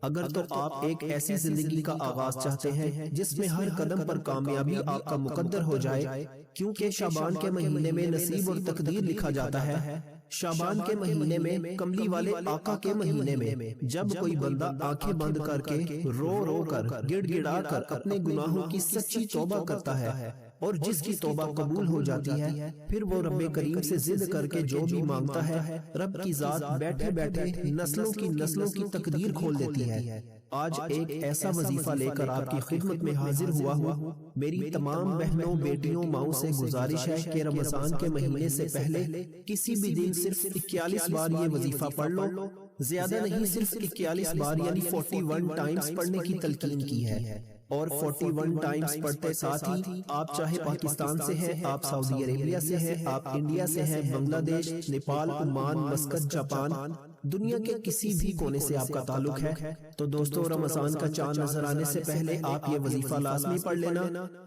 اگر تو آپ ایک ایسی زندگی کا آغاز چاہتے ہیں جس میں ہر قدم پر کامیابی آپ کا مقدر ہو جائے، کیونکہ شعبان کے مہینے میں نصیب اور تقدیر لکھا جاتا ہے، شعبان کے مہینے میں، کملی والے آقا کے مہینے میں، جب کوئی بندہ آنکھیں بند کر کے رو رو کر گڑ گڑا کر اپنے گناہوں کی سچی توبہ کرتا ہے اور جس کی توبہ قبول ہو جاتی ہے، پھر وہ رب کریم سے ضد کر کے جو بھی مانگتا ہے، رب کی ذات بیٹھے بیٹھے نسلوں کی تقدیر کھول دیتی ہے۔ آج ایک ایسا وظیفہ لے کر آپ کی خدمت میں حاضر ہوا ہوں۔ میری تمام بہنوں، بیٹیوں، ماؤں سے گزارش ہے کہ رمضان کے مہینے سے پہلے کسی بھی دن صرف 41 بار یہ وظیفہ پڑھ لو، زیادہ نہیں، صرف 41 بار یعنی 41 ٹائمز پڑھنے کی تلقین کی ہے۔ اور 41 ٹائمز پڑھتے ساتھ ہی آپ چاہے پاکستان سے ہیں، آپ سعودی عربیہ سے ہیں، آپ انڈیا سے ہیں، بنگلہ دیش، نیپال، عمان، مسقط، جاپان، دنیا کے کسی بھی کونے سے آپ کا تعلق ہے، تو دوستو رمضان کا چاند نظر آنے سے پہلے آپ یہ وظیفہ لازمی پڑھ لینا۔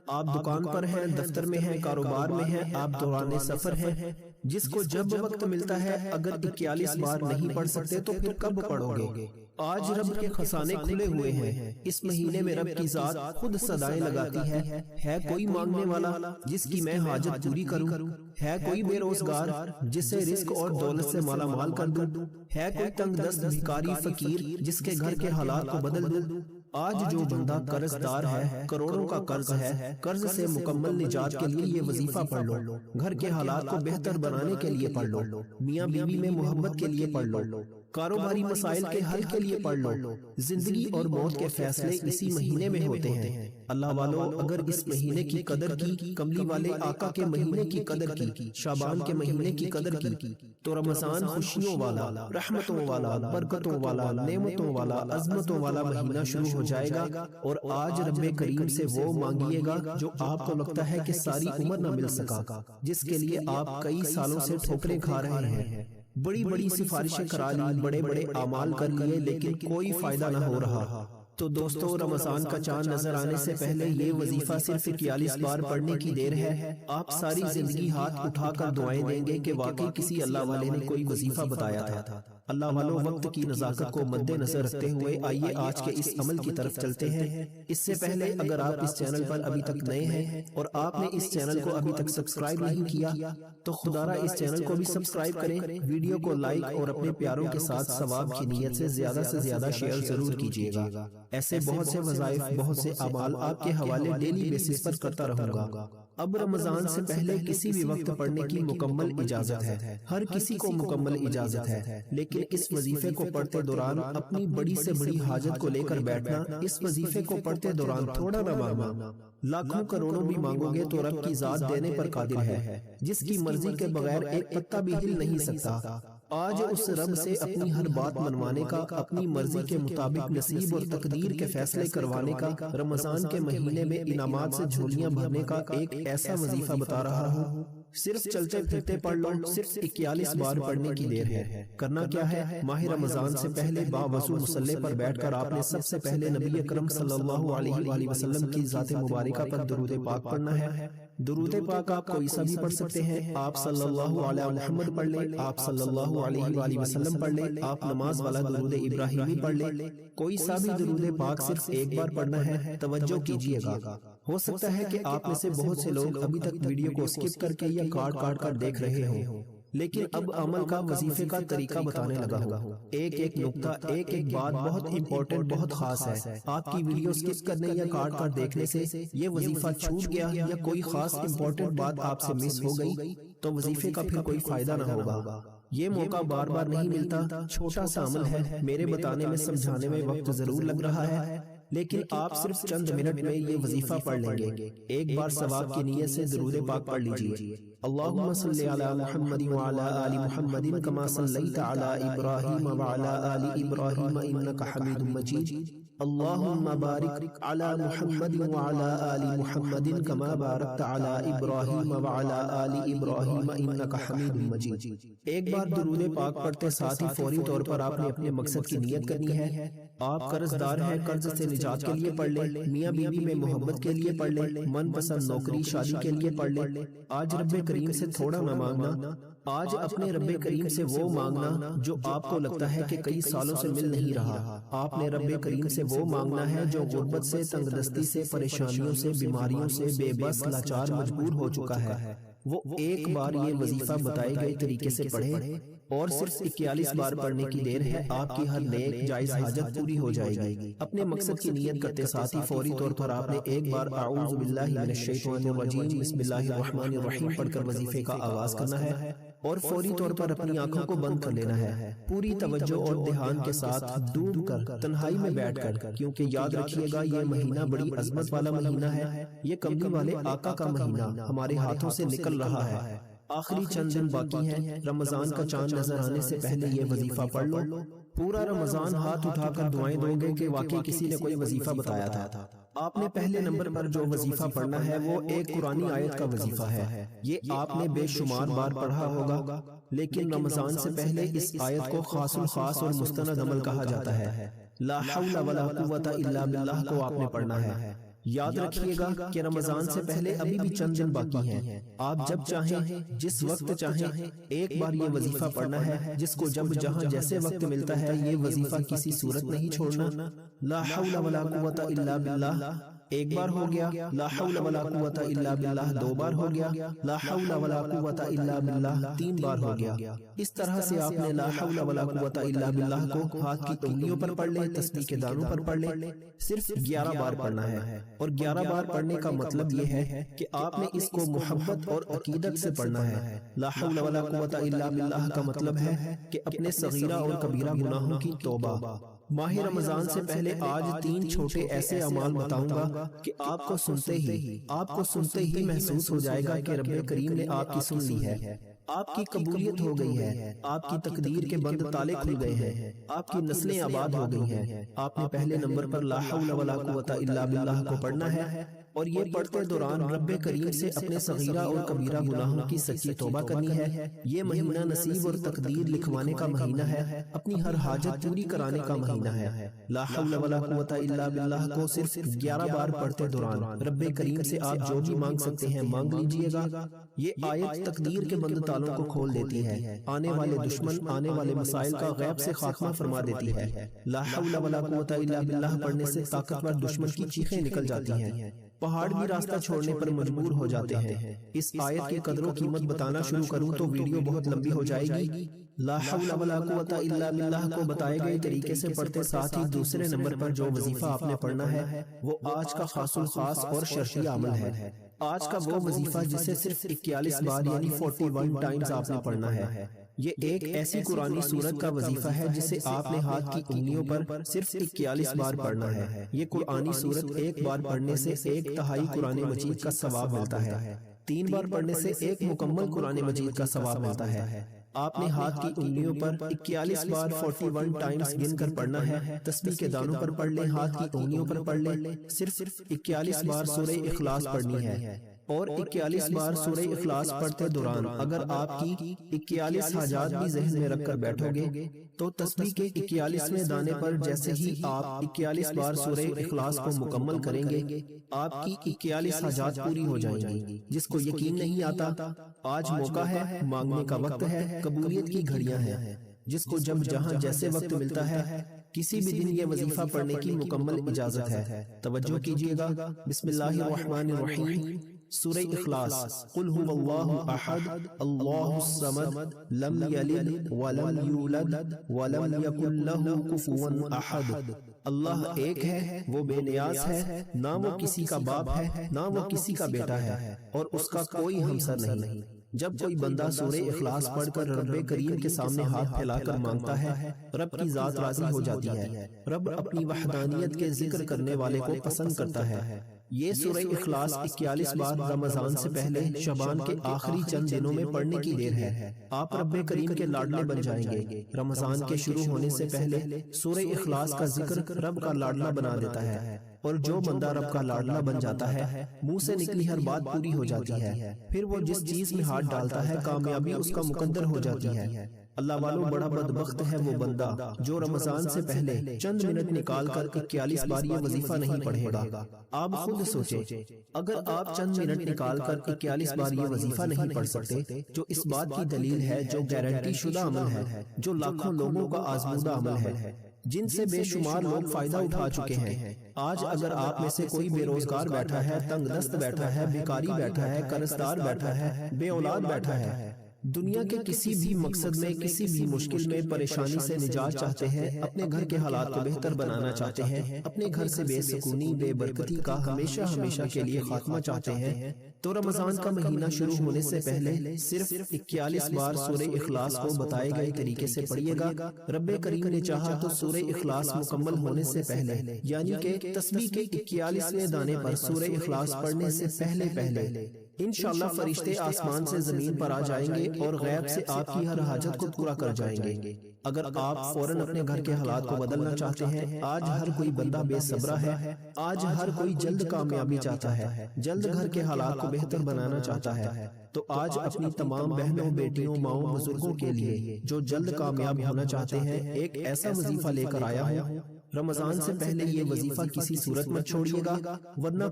آپ دکان پر ہیں، دفتر میں ہیں، کاروبار میں ہیں، آپ دوران سفر ہیں، جس کو جب وقت ملتا ہے، اگر 41 بار نہیں پڑھ سکتے تو پھر کب پڑھو گے؟ آج رب کے خزانے کھلے ہوئے ہیں۔ اس مہینے میں رب کی ذات خود صدائیں لگاتی ہے کوئی مانگنے والا جس کی میں حاجت پوری کروں؟ ہے کوئی بے روزگار جسے رزق اور دولت سے مالا مال کر دوں؟ ہے کوئی تنگ دست بھکاری فقیر جس کے گھر کے حالات کو بدل دوں؟ آج جو بندہ قرض دار ہے، کروڑوں کا قرض ہے، قرض سے مکمل نجات کے لیے یہ وظیفہ پڑھ لو، گھر کے حالات کو بہتر بنانے کے لیے پڑھ لو، میاں بیوی میں محبت کے لیے پڑھ لو، کاروباری مسائل کے حل کے لیے پڑھ لو۔ زندگی اور موت کے فیصلے اسی مہینے میں ہوتے ہیں۔ اللہ والو، اگر اس مہینے کی قدر کی، کملی والے آقا کے مہینے کی قدر کی، شعبان کے مہینے کی قدر کی، تو رمضان خوشیوں والا، رحمتوں والا، برکتوں والا، نعمتوں والا، عظمتوں والا مہینہ شروع ہو جائے گا، اور آج رب کریم سے وہ مانگیے گا جو آپ کو لگتا ہے کہ ساری عمر نہ مل سکا، جس کے لیے آپ کئی سالوں سے ٹھوکریں کھا رہے ہیں، بڑی بڑی سفارشیں کرا لی، بڑے بڑے اعمال کر لیے، لیکن کوئی فائدہ نہ ہو رہا۔ تو دوستو رمضان کا چاند نظر آنے سے پہلے یہ وظیفہ صرف 41 بار پڑھنے کی دیر ہے۔ آپ ساری زندگی ہاتھ اٹھا کر دعائیں دیں گے کہ واقعی کسی اللہ والے نے کوئی وظیفہ بتایا تھا۔ اللہ والو، وقت کی نزاکت کو مد نظر رکھتے ہوئے آئیے آج کے اس عمل کی طرف چلتے ہیں۔ اس سے پہلے اگر آپ اس چینل پر ابھی تک نئے ہیں اور آپ نے اس چینل کو ابھی تک سبسکرائب نہیں کیا تو خدارا اس چینل کو بھی سبسکرائب کریں، ویڈیو کو لائک اور اپنے پیاروں کے ساتھ ثواب کی نیت سے زیادہ شیئر ضرور کیجیے گا۔ ایسے بہت سے وظائف، بہت سے اعمال آپ کے حوالے ڈیلی بیسس پر کرتا رہوں گا۔ اب رمضان سے پہلے کسی بھی وقت پڑھنے کی مکمل اجازت ہے، ہر کسی کو مکمل اجازت ہے، لیکن اس وظیفے کو پڑھتے دوران اپنی بڑی سے بڑی حاجت کو لے کر بیٹھنا، اس وظیفے کو پڑھتے دوران تھوڑا نہ مانگنا، لاکھوں کروڑوں بھی مانگو گے تو رب کی ذات دینے پر قادر ہے، جس کی مرضی کے بغیر ایک پتا بھی ہل نہیں سکتا۔ آج اس رب سے اپنی ہر بات منوانے کا، اپنی مرضی کے مطابق نصیب اور تقدیر کے فیصلے کروانے کا، رمضان کے مہینے میں انعامات سے جھولیاں بھرنے کا ایک ایسا وظیفہ بتا رہا ہوں۔ صرف چلتے پھرتے پڑھ لو، صرف 41 بار پڑھنے کی دیر ہے۔ کرنا کیا ہے؟ ماہ رمضان سے پہلے باوضو مصلی پر بیٹھ کر آپ نے سب سے پہلے نبی اکرم صلی اللہ علیہ وآلہ وسلم کی ذات مبارکہ پر درود پاک پڑھنا ہے۔ درود پاک آپ کوئی سا بھی پڑھ سکتے ہیں، آپ صلی اللہ علیہ محمد پڑھ لیں، آپ صلی اللہ علیہ وآلہ وسلم پڑھ لیں، آپ نماز والا درود ابراہیمی پڑھ لیں، کوئی سا بھی درود پاک صرف ایک بار پڑھنا ہے۔ توجہ کیجیے گا، ہو سکتا ہے کہ آپ میں سے بہت سے لوگ ابھی تک ویڈیو کو سکپ کر کے یا کاٹ کر دیکھ رہے ہوں، لیکن اب عمل کا، وظیفے کا طریقہ بتانے لگا ہوں۔ ایک نقطہ، ایک بات بہت امپورٹنٹ، بہت خاص ہے۔ آپ کی ویڈیو سکپ کرنے یا کاٹ کر دیکھنے سے یہ وظیفہ چھوٹ گیا یا کوئی خاص امپورٹنٹ بات آپ سے مس ہو گئی تو وظیفے کا پھر کوئی فائدہ نہ ہوگا۔ یہ موقع بار بار نہیں ملتا، چھوٹا سا عمل ہے، میرے بتانے میں، سمجھانے میں وقت ضرور لگ رہا ہے، لیکن آپ صرف چند منٹ میں یہ وظیفہ پڑھ لیں گے۔ ایک بار ثواب کی نیت سے درود پاک پڑھ لیجئے۔ اللہم صلی علی محمد وعلی آل محمد کما صلیت علی ابراہیم وعلی آل ابراہیم انک حمید مجید۔ اللہم بارک علی محمد وعلی آل محمد کما بارکت علی ابراہیم وعلی آل ابراہیم انک حمید مجید۔ ایک بار درود پاک پڑھتے ساتھ ہی فوری طور پر آپ نے اپنے مقصد کی نیت کرنی ہے۔ آپ قرض دار ہیں، قرض سے نجات کے لیے پڑھ لیں، میاں بیوی میں محبت کے لیے پڑھ لیں، من پسند نوکری شادی کے لیے پڑھ لیں۔ آج رب کریم سے تھوڑا نہ مانگنا، آج اپنے رب کریم سے وہ مانگنا جو آپ کو لگتا ہے کہ کئی سالوں سے مل نہیں رہا۔ آپ نے رب کریم سے وہ مانگنا ہے جو غربت سے، تنگ دستی سے، پریشانیوں سے، بیماریوں سے بے بس، لاچار، مجبور ہو چکا ہے۔ وہ ایک بار یہ وظیفہ بتائے گئے طریقے سے پڑھے اور صرف 41 بار پڑھنے کی دیر ہے، آپ کی ہر نیک جائز حاجت پوری ہو جائے گی۔ اپنے مقصد کی نیت کرتے ساتھ ہی فوری طور پر آپ نے ایک بار اعوذ باللہ من الشیطان الرجیم بسم اللہ الرحمن الرحیم پڑھ کر وظیفے کا آغاز کرنا ہے اور فوری طور پر اپنی آنکھوں کو بند کر لینا ہے، پوری توجہ اور دھیان کے ساتھ ڈوب کر تنہائی میں بیٹھ کر، کیونکہ یاد رکھیے گا یہ مہینہ بڑی عظمت والا مہینہ ہے، یہ کملی والے آقا کا مہینہ ہمارے ہاتھوں سے نکل رہا ہے۔ آخری چند دن باقی ہیں، رمضان کا چاند نظر آنے سے پہلے یہ وظیفہ پڑھ لو۔ پورا رمضان ہاتھ اٹھا کر دعائیں دو گے کہ واقعی کسی نے کوئی وظیفہ بتایا تھا۔ آپ نے پہلے نمبر پر جو وظیفہ پڑھنا ہے وہ ایک قرآنی آیت کا وظیفہ ہے۔ یہ آپ نے بے شمار بار پڑھا ہوگا، لیکن رمضان سے پہلے اس آیت کو خاص الخاص اور مستند عمل کہا جاتا ہے۔ لا حول ولا قوت الا باللہ کو آپ نے پڑھنا ہے۔ یاد رکھیے گا کہ رمضان سے پہلے ابھی بھی چند دن باقی ہیں، آپ جب چاہیں، جس وقت چاہیں، ایک بار یہ وظیفہ پڑھنا ہے، جس کو جب جہاں جیسے وقت ملتا ہے یہ وظیفہ کسی صورت نہیں چھوڑنا۔ لا حول ولا قوت الا باللہ ایک بار ہو گیا، لا حول ولا قوت الا باللہ دو بار ہو گیا، لا حول ولا قوت الا باللہ تین بار ہو گیا۔ اس طرح سے آپ نے لا حول ولا قوت الا باللہ کو ہاتھ کی انگلیوں پر پڑھ لیں، تسبیح کے دانوں پر پڑھ لیں، صرف 11 بار پڑھنا ہے۔ اور 11 بار پڑھنے کا مطلب یہ ہے کہ آپ نے اس کو محبت اور عقیدت سے پڑھنا ہے۔ لا حول ولا قوت الا باللہ کا مطلب ہے کہ اپنے صغیرہ اور کبیرہ گناہوں کی توبہ۔ ماہ رمضان سے پہلے آج 3 چھوٹے ایسے اعمال بتاؤں گا کہ آپ کو سنتے ہی محسوس ہو جائے گا کہ رب کریم نے آپ کی سن لی ہے، آپ کی قبولیت ہو گئی ہے، آپ کی تقدیر کے بند تالے کھل گئے ہیں، آپ کی نسلیں آباد ہو گئی ہیں۔ آپ نے پہلے نمبر پر لا حول ولا قوت الا باللہ کو پڑھنا ہے اور یہ پڑھتے دوران رب کریم سے اپنے صغیرہ اور کبیرہ گناہوں کی سچی توبہ کرنی ہے۔ یہ مہینہ نصیب اور تقدیر لکھوانے کا مہینہ ہے، اپنی ہر حاجت پوری کرانے کا مہینہ ہے۔ لا حول ولا قوت الا باللہ کو صرف 11 بار پڑھتے دوران رب کریم سے آپ جو بھی مانگ سکتے ہیں مانگ لیجئے گا۔ یہ آیت تقدیر کے بند تالوں کو کھول دیتی ہے، آنے والے دشمن، آنے والے مسائل کا غیب سے خاتمہ فرما دیتی ہے۔ لا حول ولا قوت الا باللہ پڑھنے سے طاقتور دشمن کی چیخیں نکل جاتی ہیں، پہاڑ بھی راستہ چھوڑنے پر مجبور ہو جاتے ہیں۔ اس آیت کے قدر و قیمت بتانا شروع کروں تو ویڈیو بہت لمبی ہو جائے گی۔ لا حول ولا قوت الا باللہ کو بتائے گئے طریقے سے پڑھتے ساتھ ہی دوسرے نمبر پر جو وظیفہ آپ نے پڑھنا ہے وہ آج کا خاص الخاص اور شرعی عمل ہے۔ آج کا وہ وظیفہ جسے صرف 41 بار یعنی 41 ٹائمز آپ نے پڑھنا ہے۔ یہ ایک ایسی قرآنی سورت کا وظیفہ ہے جسے آپ نے ہاتھ کی انگلیوں پر صرف 41 بار پڑھنا ہے۔ یہ قرآنی سورت ایک بار پڑھنے سے 1/3 قرآن مجید کا ثواب ملتا ہے، 3 بار پڑھنے سے 1 مکمل قرآن مجید کا ثواب ملتا ہے۔ آپ نے ہاتھ کی انگلیوں پر 41 بار 41 ٹائمز گن کر پڑھنا ہے، تسبیح کے دانوں پر پڑھ لیں، ہاتھ کی انگلیوں پر پڑھ لیں، صرف 41 بار سورہ اخلاص پڑھنی ہے۔ اور 41 بار سورہ اخلاص پڑھتے دوران اگر آپ کی 41 حاجات بھی ذہن میں رکھ کر بیٹھو گے تو تسبیح کے 41ویں دانے پر جیسے ہی آپ 41 بار سورہ اخلاص کو مکمل کریں گے آپ کی 41 حاجات پوری ہو جائیں گی۔ جس کو یقین نہیں آتا، آج موقع ہے، مانگنے کا وقت ہے، قبولیت کی گھڑیاں ہیں۔ جس کو جب جہاں جیسے وقت ملتا ہے کسی بھی دن یہ وظیفہ پڑھنے کی مکمل اجازت ہے۔ توجہ کیجئے گا، بسم اللہ الرحمن الرحیم، سورہ اخلاص، قل هو اللہ احد اللہ الصمد لم یلد ولم یولد ولم یکن لہ کفوا احد۔ اللہ ایک ہے، وہ بے نیاز ہے، نہ وہ کسی کا باپ ہے نہ وہ کسی کا بیٹا ہے، اور اس کا کوئی ہمسر نہیں۔ جب کوئی بندہ سورہ اخلاص پڑھ کر رب کریم کے سامنے ہاتھ پھیلا کر مانگتا ہے، رب کی ذات راضی ہو جاتی ہے، رب اپنی وحدانیت کے ذکر کرنے والے کو پسند کرتا ہے۔ یہ سورہ اخلاص 41 بار رمضان سے پہلے شعبان کے آخری چند دنوں میں پڑھنے کی دیر ہے۔ آپ رب کریم کے لاڈلے بن جائیں گے۔ رمضان کے شروع ہونے سے پہلے سورہ اخلاص کا ذکر رب کا لاڈلا بنا دیتا ہے، اور جو بندہ رب کا لاڈلا بن جاتا ہے منہ سے نکلی ہر بات پوری ہو جاتی ہے، پھر وہ جس چیز میں ہاتھ ڈالتا ہے کامیابی اس کا مقدر ہو جاتی ہے۔ اللہ والوں بڑا بدبخت ہے وہ بندہ جو رمضان سے پہلے چند منٹ نکال کر 41 بار یہ وظیفہ نہیں پڑھے گا۔ آپ خود سوچیں، اگر آپ چند منٹ نکال کر 41 بار یہ وظیفہ نہیں پڑھ سکتے، جو اس بات کی دلیل ہے، جو گارنٹی شدہ عمل ہے، جو لاکھوں لوگوں کا آزمودہ عمل ہے، جن سے بے شمار لوگ فائدہ اٹھا چکے ہیں۔ آج اگر آپ میں سے کوئی بے روزگار بیٹھا ہے، تنگ دست بیٹھا ہے، بیکاری بیٹھا ہے، قرضدار بیٹھا ہے، بے اولاد بیٹھا ہے، دنیا کے کسی بھی مقصد میں، کسی بھی مشکل میں، پریشانی سے نجات چاہتے ہیں، اپنے گھر کے حالات کو بہتر بنانا چاہتے ہیں، اپنے گھر سے بے سکونی، بے برکتی کا ہمیشہ ہمیشہ کے لیے خاتمہ چاہتے ہیں، تو رمضان کا مہینہ شروع ہونے سے پہلے صرف 41 بار سورہ اخلاص کو بتائے گئے طریقے سے پڑھیے گا۔ رب کریم نے چاہا تو سورہ اخلاص مکمل ہونے سے پہلے، یعنی کہ تسبیح کے 41ویں دانے پر سورہ اخلاص پڑھنے سے پہلے انشاءاللہ فرشتے آسمان سے زمین پر آ جائیں گے اور غیب سے آپ کی ہر حاجت کو پورا کر جائیں گے۔ اگر آپ فوراً اپنے گھر کے حالات کو بدلنا چاہتے ہیں، آج ہر کوئی بندہ بے صبرہ ہے، آج ہر کوئی جلد کامیابی چاہتا ہے، جلد گھر کے حالات کو بہتر بنانا چاہتا ہے، تو آج اپنی تمام بہنوں، بیٹیوں، ماؤں، بزرگوں کے لیے جو جلد کامیاب ہونا چاہتے ہیں، ایک ایسا وظیفہ لے کر آیا ہوں۔ رمضان سے پہلے یہ وظیفہ کسی صورت مت چھوڑیے گا، ورنہ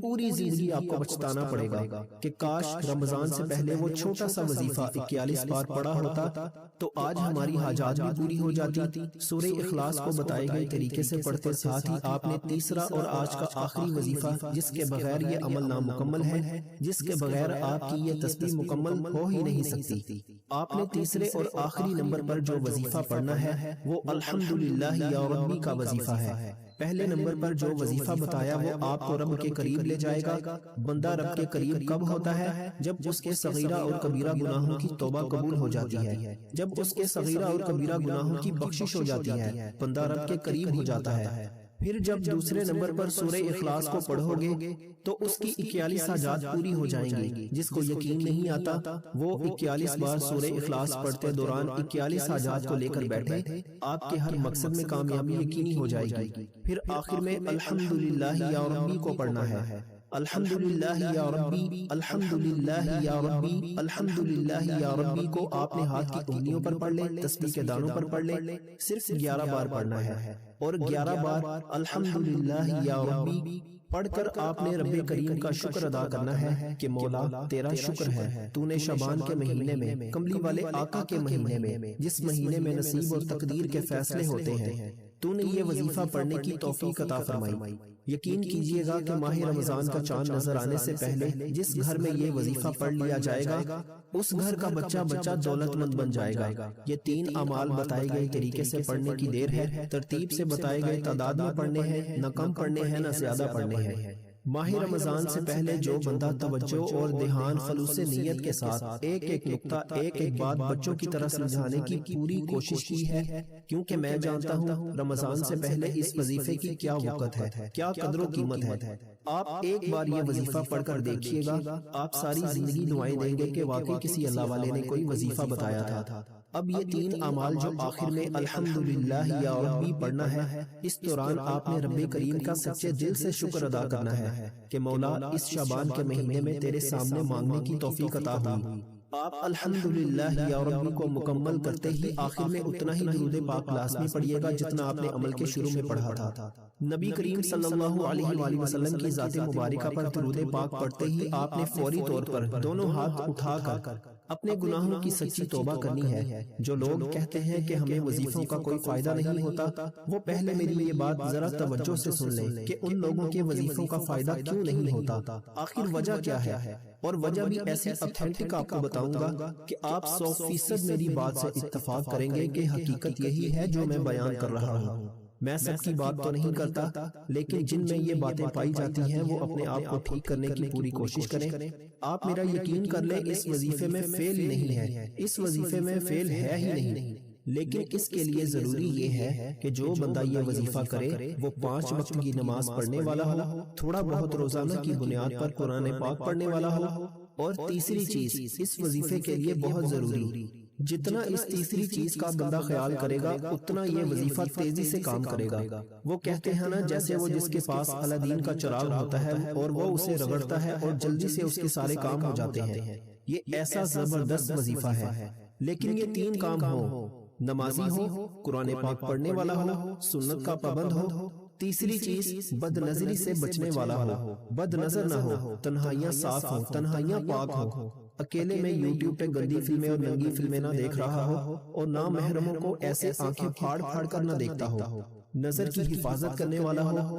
پوری زندگی آپ کو پچھتانا پڑے گا کہ کاش رمضان سے پہلے وہ چھوٹا سا وظیفہ 41 بار پڑھا ہوتا تو آج ہماری حاجات بھی پوری ہو جاتی۔ سورہ اخلاص کو بتائے گئے طریقے سے پڑھتے ساتھ ہی آپ نے تیسرا اور آج کا آخری وظیفہ، جس کے بغیر یہ عمل نامکمل ہے، جس کے بغیر آپ کی یہ تسبیح مکمل ہو ہی نہیں سکتی، آپ نے تیسرے اور آخری نمبر پر جو وظیفہ پڑھنا ہے وہ الحمدللہ یا ربی کا وظیفہ ہے۔ پہلے نمبر پر جو وظیفہ بتایا وہ آپ کو رب کے قریب لے جائے گا۔ بندہ رب کے قریب کب ہوتا ہے؟ جب اس کے صغیرہ اور کبیرہ گناہوں کی توبہ قبول ہو جاتی ہے، جب اس کے صغیرہ اور کبیرہ گناہوں کی بخشش ہو جاتی ہے، بندہ رب کے قریب ہو جاتا ہے۔ پھر جب دوسرے نمبر پر سورہ اخلاص کو پڑھو گے تو اس کی 41 حاجات پوری ہو جائیں گی۔ جس کو یقین نہیں آتا وہ 41 بار سورہ اخلاص پڑھتے دوران 41 حاجات کو لے کر بیٹھے، آپ کے ہر مقصد میں کامیابی یقینی ہو جائے گی۔ پھر آخر میں الحمدللہ یا ربی کو پڑھنا ہے۔ الحمدللہ یا ربی، الحمدللہ یا ربی، الحمدللہ یا ربی کو آپ نے ہاتھ کی انگلیوں پر پڑھ لیں، تسبیح کے دانوں پر پڑھ لیں، صرف 11 بار پڑھنا ہے، اور 11 بار الحمدللہ یا ربی پڑھ کر آپ نے رب کریم کا شکر ادا کرنا ہے کہ مولا تیرا شکر ہے، تو نے شعبان کے مہینے میں، کملی والے آقا کے مہینے میں، جس مہینے میں نصیب اور تقدیر کے فیصلے ہوتے ہیں، تو نے یہ وظیفہ پڑھنے کی توفیق عطا فرمائی۔ یقین کیجئے گا کہ ماہ رمضان کا چاند نظر آنے سے پہلے جس گھر میں یہ وظیفہ پڑھ لیا جائے گا، اس گھر کا بچہ دولت مند بن جائے گا۔ یہ 3 اعمال بتائے گئے طریقے سے پڑھنے کی دیر ہے، ترتیب سے بتائے گئے تعداد میں پڑھنے ہیں، نہ کم پڑھنے ہیں نہ زیادہ پڑھنے ہیں۔ ماہ رمضان سے پہلے جو بندہ توجہ اور دھیان خلوص نیت کے ساتھ ایک نقطہ، ایک بات بچوں کی طرح سمجھانے کی پوری کوشش کی ہے، کیونکہ میں جانتا ہوں رمضان سے پہلے اس وظیفے کی کیا وقت ہے، کیا قدر و قیمت ہے۔ آپ ایک بار یہ وظیفہ پڑھ کر دیکھیے گا، آپ ساری زندگی دعائیں دیں گے کہ واقعی کسی اللہ والے نے کوئی وظیفہ بتایا تھا۔ اب یہ 3 اعمال جو آخر میں الحمدللہ یا ربی پڑھنا ہے، اس دوران آپ نے رب کریم کا سچے دل سے شکر ادا کرنا ہے کہ مولا اس شعبان کے مہینے میں تیرے سامنے مانگنے کی توفیق عطا ہوئی۔ آپ الحمدللہ یا ربی کو مکمل کرتے ہی آخر میں اتنا ہی درود پاک لازمی پڑھیے گا جتنا آپ نے عمل کے شروع میں پڑھا تھا۔ نبی کریم صلی اللہ علیہ وآلہ وسلم کی ذات مبارکہ پر درود پاک پڑھتے ہی آپ نے فوری طور پر دونوں ہاتھ اٹھا کر اپنے گناہوں کی سچی توبہ کرنی ہے۔ جو لوگ کہتے ہیں کہ ہمیں وظیفوں کا کوئی فائدہ نہیں ہوتا، وہ پہلے میری یہ بات ذرا توجہ سے سن لیں کہ ان لوگوں کے وظیفوں کا فائدہ کیوں نہیں ہوتا، آخر وجہ کیا ہے، اور وجہ بھی ایسی اتھینٹک آپ کو بتاؤں گا کہ آپ 100% میری بات سے اتفاق کریں گے کہ حقیقت یہی ہے جو میں بیان کر رہا ہوں۔ میں سب کی بات تو نہیں کرتا، لیکن جن میں یہ باتیں پائی جاتی ہیں وہ اپنے آپ کو ٹھیک کرنے کی پوری کوشش کریں۔ آپ میرا یقین کر لیں اس وظیفے میں فیل نہیں ہے، اس وظیفے میں فیل ہے ہی نہیں، لیکن اس کے لیے ضروری یہ ہے کہ جو بندہ یہ وظیفہ کرے وہ 5 وقت کی نماز پڑھنے والا ہو، تھوڑا بہت روزانہ کی بنیاد پر قرآن پاک پڑھنے والا ہو، اور تیسری چیز اس وظیفے کے لیے بہت ضروری، جتنا اس تیسری چیز کا بندہ خیال کرے گا اتنا یہ وظیفہ تیزی سے کام کرے گا۔ وہ کہتے ہیں نا جیسے وہ جس کے پاس الادین کا چراغ ہوتا ہے اور وہ اسے رگڑتا ہے اور جلدی سے اس کے سارے کام ہو جاتے ہیں، یہ ایسا زبردست وظیفہ ہے۔ لیکن یہ 3 کام ہوں: نمازی ہو، قرآن پاک پڑھنے والا ہو، سنت کا پابند ہو، تیسری چیز بد نظری سے بچنے والا ہو، بد نظر نہ ہو، تنہائیاں صاف ہوں، تنہائیاں پاک ہوں، اکیلے میں یوٹیوب پہ گندی فلمیں اور ننگی فلمیں نہ دیکھ رہا ہو، اور نامحرموں کو ایسے آنکھیں پھاڑ پھاڑ کر نہ دیکھتا ہو، نظر کی حفاظت کرنے والا ہو،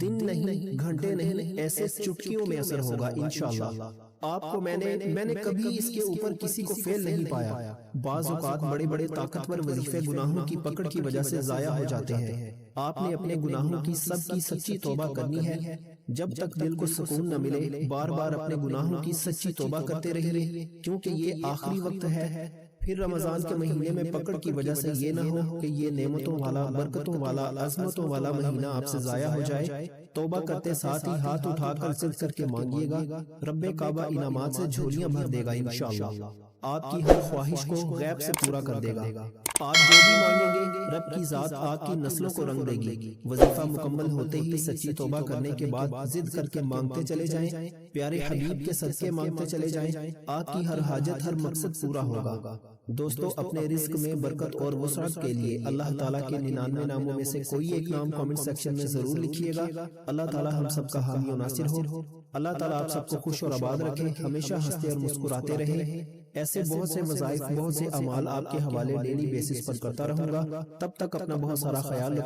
دن نہیں، گھنٹے نہیں، ایسے چٹکیوں میں اثر ہوگا انشاءاللہ۔ آپ کو میں نے کبھی اس کے اوپر کسی کو فیل نہیں پایا۔ بعض اوقات بڑے بڑے طاقتور وظیفے گناہوں کی پکڑ کی وجہ سے ضائع ہو جاتے ہیں۔ آپ نے اپنے گناہوں کی سچی توبہ کرنی ہے۔ جب تک دل کو سکون نہ ملے، بار بار اپنے گناہوں کی سچی توبہ کرتے رہیے، کیونکہ یہ آخری وقت ہے۔ پھر رمضان کے مہینے میں پکڑ کی وجہ سے یہ نہ ہو کہ یہ نعمتوں والا، برکتوں والا، عظمتوں والا مہینہ آپ سے ضائع ہو جائے۔ توبہ کرتے ساتھ ہی ہاتھ اٹھا کر ضد کر کے مانگیے گا، رب کعبہ انعامات سے جھولیاں بھر دے گا انشاءاللہ۔ آپ کی ہر خواہش کو غیب سے پورا کر دے گا۔ آپ جو بھی مانگیں گے، رب کی ذات آپ کی نسلوں کو رنگ دے گی۔ وظیفہ مکمل ہوتے ہی سچی توبہ کرنے کے بعد ضد کر کے مانگتے چلے جائیں، پیارے حبیب کے صدقے مانگتے چلے جائیں، آپ کی ہر حاجت، ہر مقصد پورا ہوگا۔ دوستو، اپنے رزق میں برکت اور وسعت کے لیے اللہ تعالیٰ کے 99 ناموں میں سے کوئی ایک نام کامنٹ سیکشن میں ضرور لکھیے گا۔ اللہ تعالیٰ ہم سب کا حامی و ناصر ہو۔ اللہ تعالیٰ آپ سب کو خوش اور آباد رکھے، ہمیشہ ہنستے اور مسکراتے رہیں۔ ایسے بہت سے وظائف، بہت سے اعمال آپ کے حوالے ڈیلی بیسس پر کرتا رہوں گا۔ تب تک اپنا بہت سارا خیال رکھیں۔